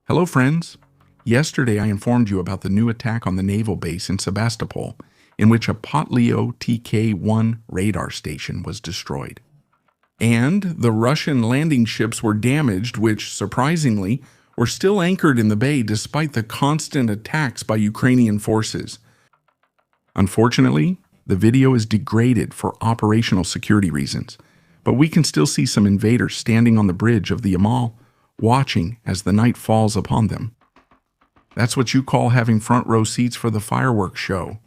Hello friends! Yesterday I informed you about the new attack on the naval base in Sevastopol, in which a Potlio TK-1 radar station was destroyed. And the Russian landing ships were damaged, which, surprisingly, were still anchored in the bay despite the constant attacks by Ukrainian forces. Unfortunately, the video is degraded for operational security reasons, but we can still see some invaders standing on the bridge of the Yamal, watching as the night falls upon them. That's what you call having front row seats for the fireworks show.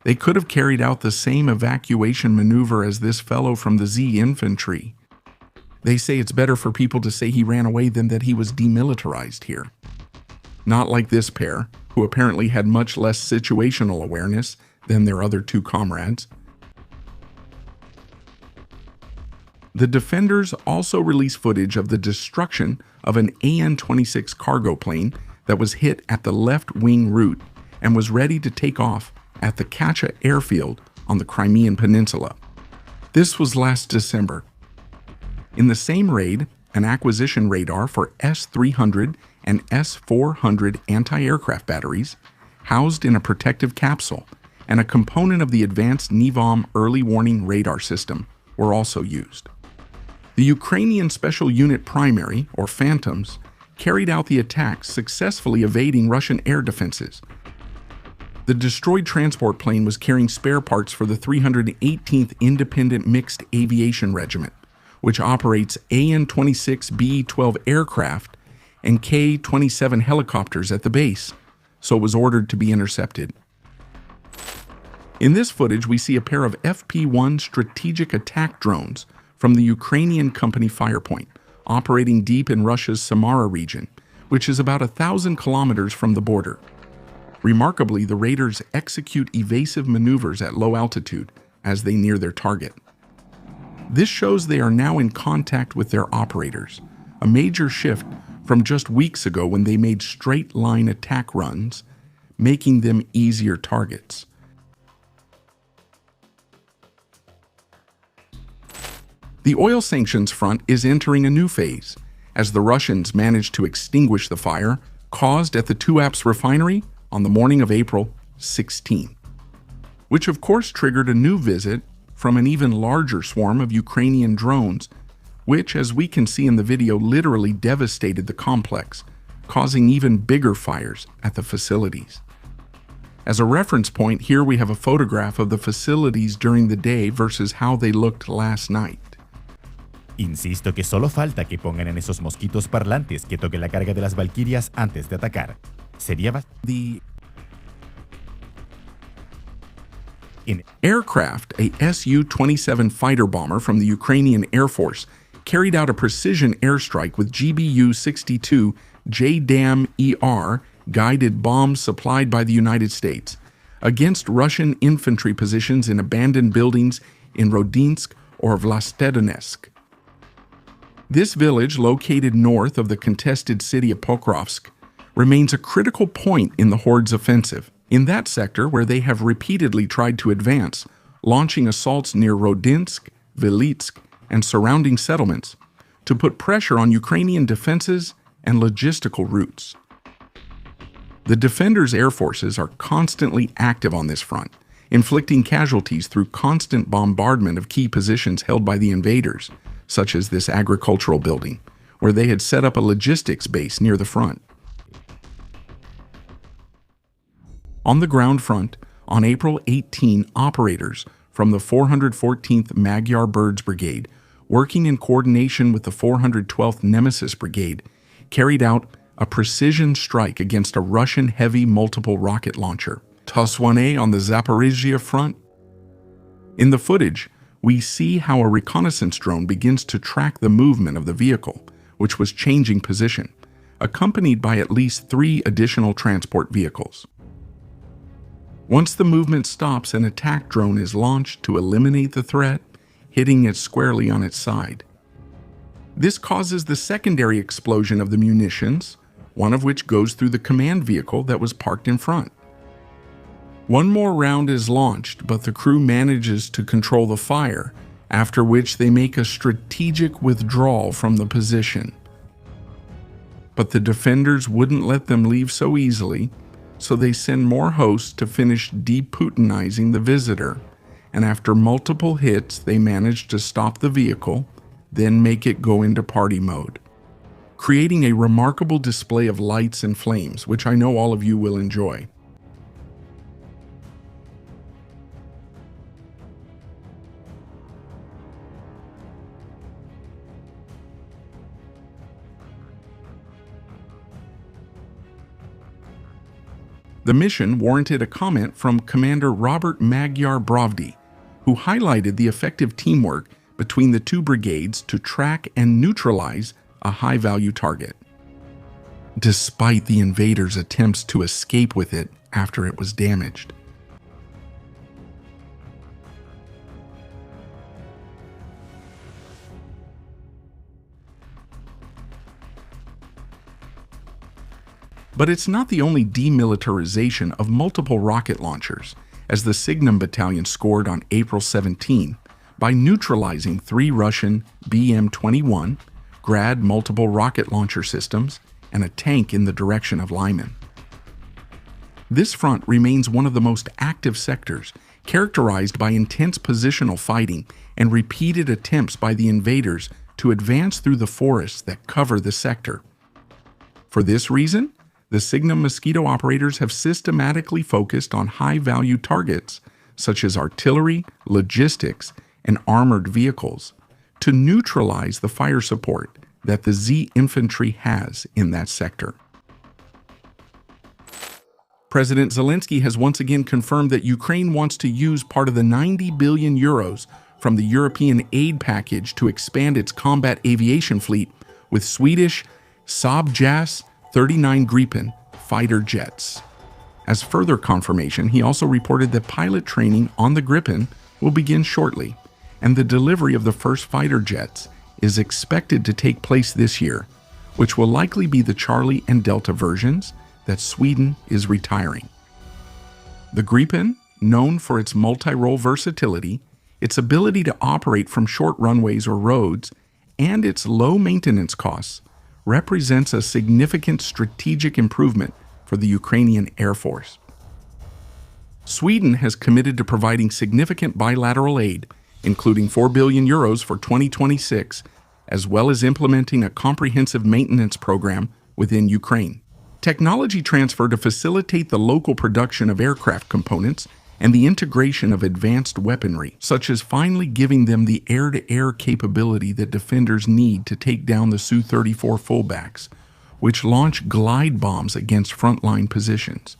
They could have carried out the same evacuation maneuver as this fellow from the Z infantry. They say it's better for people to say he ran away than that he was demilitarized here. Not like this pair, who apparently had much less situational awareness than their other two comrades. The defenders also released footage of the destruction of an AN-26 cargo plane that was hit at the left wing route and was ready to take off at the Kacha Airfield on the Crimean Peninsula. This was last December. In the same raid, an acquisition radar for S-300 and S-400 anti-aircraft batteries, housed in a protective capsule, and a component of the advanced NIVOM early warning radar system were also used. The Ukrainian Special Unit Primary, or Phantoms, carried out the attacks, successfully evading Russian air defenses. The destroyed transport plane was carrying spare parts for the 318th Independent Mixed Aviation Regiment, which operates AN-26B-12 aircraft and K-27 helicopters at the base, so it was ordered to be intercepted. In this footage, we see a pair of FP-1 strategic attack drones from the Ukrainian company Firepoint, operating deep in Russia's Samara region, which is about 1,000 kilometers from the border. Remarkably, the raiders execute evasive maneuvers at low altitude as they near their target. This shows they are now in contact with their operators, a major shift from just weeks ago when they made straight-line attack runs, making them easier targets. The oil sanctions front is entering a new phase, as the Russians managed to extinguish the fire caused at the Tuapse refinery on the morning of April 16, which of course triggered a new visit from an even larger swarm of Ukrainian drones, which, as we can see in the video, literally devastated the complex, causing even bigger fires at the facilities. As a reference point, here we have a photograph of the facilities during the day versus how they looked last night. Insisto que solo falta que pongan en esos mosquitos parlantes que toque la carga de las Valquirias antes de atacar. Sería Aircraft, a Su-27 fighter bomber from the Ukrainian Air Force, carried out a precision airstrike with GBU-62 JDAM-ER guided bombs supplied by the United States against Russian infantry positions in abandoned buildings in Rodinsk or Vlastodonetsk. This village, located north of the contested city of Pokrovsk, remains a critical point in the Horde's offensive. In that sector, where they have repeatedly tried to advance, launching assaults near Rodinsk, Vilitsk, and surrounding settlements to put pressure on Ukrainian defenses and logistical routes. The defenders' air forces are constantly active on this front, inflicting casualties through constant bombardment of key positions held by the invaders, such as this agricultural building, where they had set up a logistics base near the front. On the ground front, on April 18, operators from the 414th Magyar Birds Brigade, working in coordination with the 412th Nemesis Brigade, carried out a precision strike against a Russian heavy multiple rocket launcher, TOS-1A, on the Zaporizhzhia front. In the footage, we see how a reconnaissance drone begins to track the movement of the vehicle, which was changing position, accompanied by at least 3 additional transport vehicles. Once the movement stops, an attack drone is launched to eliminate the threat, hitting it squarely on its side. This causes the secondary explosion of the munitions, one of which goes through the command vehicle that was parked in front. One more round is launched, but the crew manages to control the fire, after which they make a strategic withdrawal from the position. But the defenders wouldn't let them leave so easily, so they send more hosts to finish de-Putinizing the visitor, and after multiple hits they manage to stop the vehicle, then make it go into party mode, creating a remarkable display of lights and flames, which I know all of you will enjoy. The mission warranted a comment from Commander Robert Magyar Brovdi, who highlighted the effective teamwork between the two brigades to track and neutralize a high-value target, despite the invaders' attempts to escape with it after it was damaged. But it's not the only demilitarization of multiple rocket launchers, as the Signum Battalion scored on April 17 by neutralizing 3 Russian BM-21, Grad multiple rocket launcher systems, and a tank in the direction of Lyman. This front remains one of the most active sectors, characterized by intense positional fighting and repeated attempts by the invaders to advance through the forests that cover the sector. For this reason, the Signum Mosquito operators have systematically focused on high-value targets, such as artillery, logistics, and armored vehicles, to neutralize the fire support that the Z infantry has in that sector. President Zelensky has once again confirmed that Ukraine wants to use part of the 90 billion euros from the European aid package to expand its combat aviation fleet with Swedish Saab JAS 39 Gripen fighter jets. As further confirmation, he also reported that pilot training on the Gripen will begin shortly, and the delivery of the first fighter jets is expected to take place this year, which will likely be the Charlie and Delta versions that Sweden is retiring. The Gripen, known for its multi-role versatility, its ability to operate from short runways or roads, and its low maintenance costs, represents a significant strategic improvement for the Ukrainian Air Force. Sweden has committed to providing significant bilateral aid, including 4 billion euros for 2026, as well as implementing a comprehensive maintenance program within Ukraine. Technology transfer to facilitate the local production of aircraft components and the integration of advanced weaponry, such as finally giving them the air-to-air capability that defenders need to take down the Su-34 fullbacks, which launch glide bombs against frontline positions.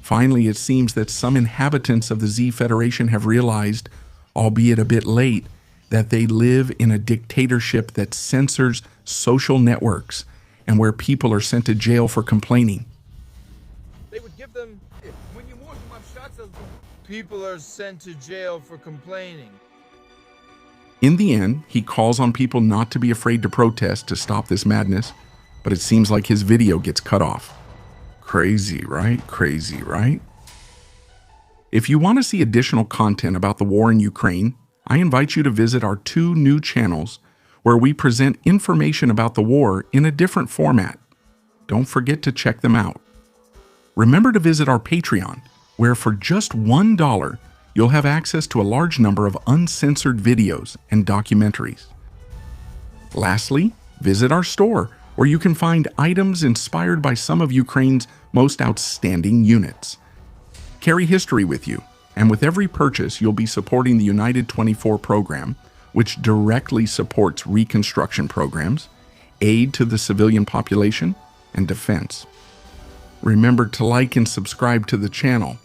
Finally, it seems that some inhabitants of the Z Federation have realized, albeit a bit late, that they live in a dictatorship that censors social networks and where people are sent to jail for complaining. They would give them, people are sent to jail for complaining. In the end, he calls on people not to be afraid to protest to stop this madness, but it seems like his video gets cut off. Crazy, right? Crazy, right? If you want to see additional content about the war in Ukraine, I invite you to visit our 2 new channels where we present information about the war in a different format. Don't forget to check them out. Remember to visit our Patreon, where for just $1, you'll have access to a large number of uncensored videos and documentaries. Lastly, visit our store, where you can find items inspired by some of Ukraine's most outstanding units. Carry history with you, and with every purchase, you'll be supporting the United 24 program, which directly supports reconstruction programs, aid to the civilian population, and defense. Remember to like and subscribe to the channel